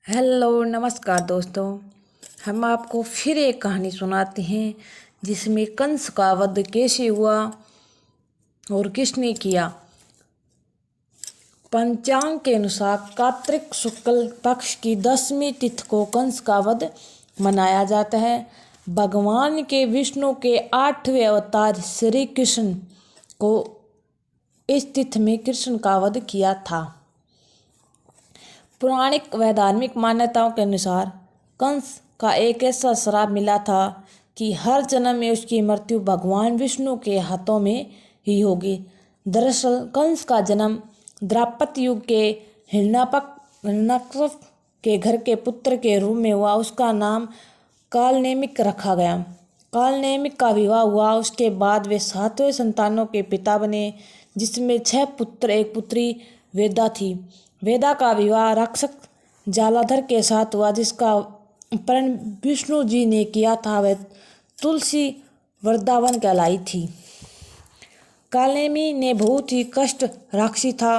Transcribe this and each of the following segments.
Hello नमस्कार दोस्तों। हम आपको फिर एक कहानी सुनाते हैं जिसमें कंस का वध कैसे हुआ और किसने किया। पंचांग के अनुसार कार्तिक शुक्ल पक्ष की 10वीं तिथि को कंस का वध मनाया जाता है। भगवान के विष्णु के 8वें अवतार श्री कृष्ण को इस तिथि में कृष्ण का वध किया था। पौराणिक व धार्मिक मान्यताओं के अनुसार कंस का एक ऐसा श्राप मिला था कि हर जन्म में उसकी मृत्यु भगवान विष्णु के हाथों में ही होगी। दरअसल कंस का जन्म द्वापर युग के हिरण्यकश्यप के घर के पुत्र के रूप में हुआ। उसका नाम कालनेमिक रखा गया। कालनेमिक का विवाह हुआ। उसके बाद वे 7वें संतानों के पिता बने, जिसमें 6 पुत्र एक पुत्री वेदा थी। वेदा का विवाह राक्षस जालाधर के साथ हुआ, जिसका प्रण विष्णु जी ने किया था। वह तुलसी वृंदावन कहलाई थी। कालनेमी ने बहुत ही कष्ट राक्षसी था।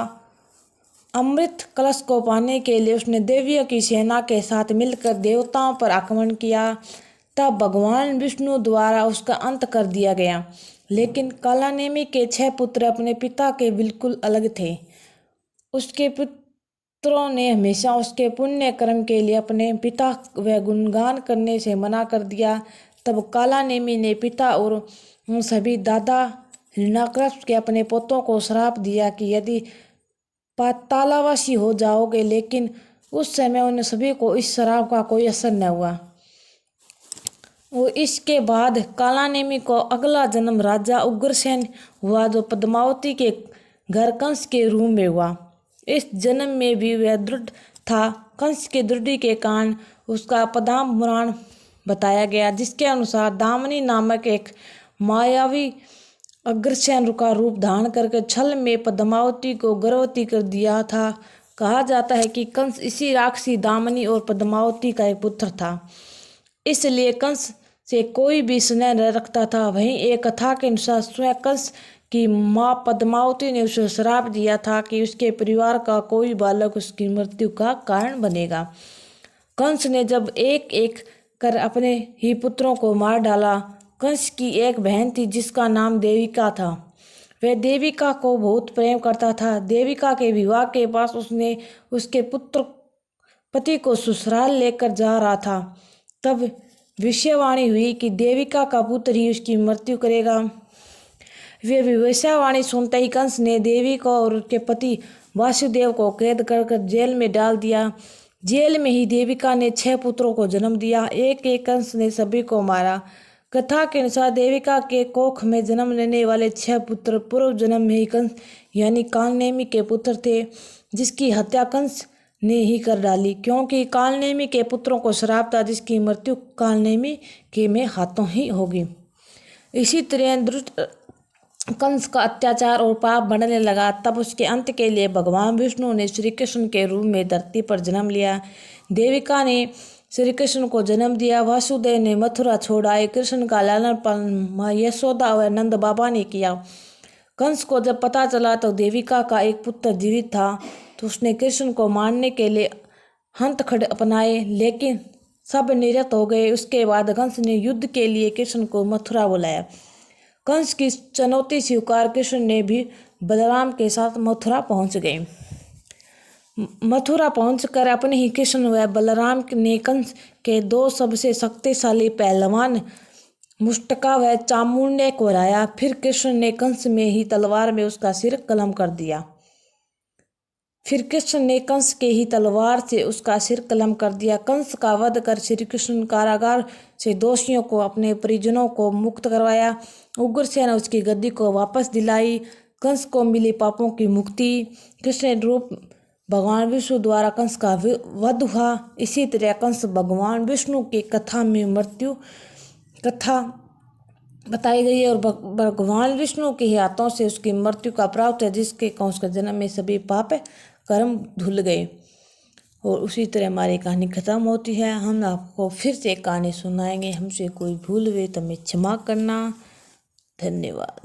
अमृत कलश को पाने के लिए उसने देवियों की सेना के साथ मिलकर देवताओं पर आक्रमण किया। तब भगवान विष्णु द्वारा उसका अंत कर दिया गया। लेकिन कालनेमी के 6 पुत्र अपने पिता के बिल्कुल अलग थे। उसके पुत्रों ने हमेशा उसके पुण्य कर्म के लिए अपने पिता व गुणगान करने से मना कर दिया। तब कालनेमी ने पिता और सभी दादा हिरण्यकश्यप के अपने पोतों को श्राप दिया कि यदि पातालवासी हो जाओगे। लेकिन उस समय उन सभी को इस श्राप का कोई असर न हुआ। और इसके बाद कालनेमी को अगला जन्म राजा उग्रसेन हुआ, जो पद्मावती के घर कंस के रूप में हुआ। इस जन्म में भी वह दृढ़ था। कंस के दृढ़ि के कारण उसका पद्म पुराण बताया गया, जिसके अनुसार दामिनी नामक एक मायावी अग्रसेन का रूप धारण करके छल में पद्मावती को गर्भवती कर दिया था। कहा जाता है कि कंस इसी राक्षसी दामिनी और पद्मावती का एक पुत्र था, इसलिए कंस से कोई भी स्नेह न रखता था। वहीं एक कथा के अनुसार स्वयं कंस की माँ पद्मावती ने उसे श्राप दिया था कि उसके परिवार का कोई बालक उसकी मृत्यु का कारण बनेगा। कंस ने जब एक एक कर अपने ही पुत्रों को मार डाला। कंस की एक बहन थी जिसका नाम देविका था। वह देविका को बहुत प्रेम करता था। देविका के विवाह के पास उसने उसके पुत्र पति को ससुराल लेकर जा रहा था। तब भविष्यवाणी हुई कि देविका का पुत्र ही उसकी मृत्यु करेगा। वे भविष्यवाणी सुनते ही कंस ने देविका और उसके पति वासुदेव को कैद कर जेल में डाल दिया। जेल में ही देविका ने 6 पुत्रों को जन्म दिया। एक एक कंस ने सभी को मारा। कथा के अनुसार देविका के कोख में जन्म लेने वाले 6 पुत्र पूर्व जन्म में ही कंस यानी कालनेमी के पुत्र थे, जिसकी हत्या कंस ने ही कर डाली, क्योंकि कालनेमी के पुत्रों को श्राप था जिसकी मृत्यु कालनेमी के में हाथों ही होगी। इसी तरह दुष्ट कंस का अत्याचार और पाप बढ़ने लगा। तब उसके अंत के लिए भगवान विष्णु ने श्री कृष्ण के रूप में धरती पर जन्म लिया। देविका ने श्री कृष्ण को जन्म दिया। वासुदेव ने मथुरा छोड़ाए। कृष्ण का लालन पालन यशोदा व नंद बाबा ने किया। कंस को जब पता चला तो देविका का एक पुत्र जीवित था, तो उसने कृष्ण को मारने के लिए हंथखड़ अपनाए, लेकिन सब निरस्त हो गए। उसके बाद कंस ने युद्ध के लिए कृष्ण को मथुरा बुलाया। कंस की चुनौती स्वीकार कृष्ण ने भी बलराम के साथ मथुरा पहुंच गए। मथुरा पहुंचकर अपने ही कृष्ण व बलराम ने कंस के 2 सबसे शक्तिशाली पहलवान मुष्टका व चामुंडे को हराया। फिर कृष्ण ने कंस में ही तलवार में उसका सिर कलम कर दिया। कंस का वध कर श्री कृष्ण कारागार से दोषियों को अपने परिजनों को मुक्त करवाया। उग्रसेन उसकी गद्दी को वापस दिलाई। कंस को मिली पापों की मुक्ति। कृष्ण रूप भगवान विष्णु द्वारा कंस का वध हुआ। इसी तरह कंस भगवान विष्णु की कथा में मृत्यु कथा बताई गई है और भगवान विष्णु के हाथों से उसकी मृत्यु का प्राप्त है, जिसके कंस के जन्म में सभी पाप कर्म धुल गए। और उसी तरह हमारी कहानी खत्म होती है। हम आपको फिर से एक कहानी सुनाएंगे। हमसे कोई भूल हुई तो हमें क्षमा करना। धन्यवाद।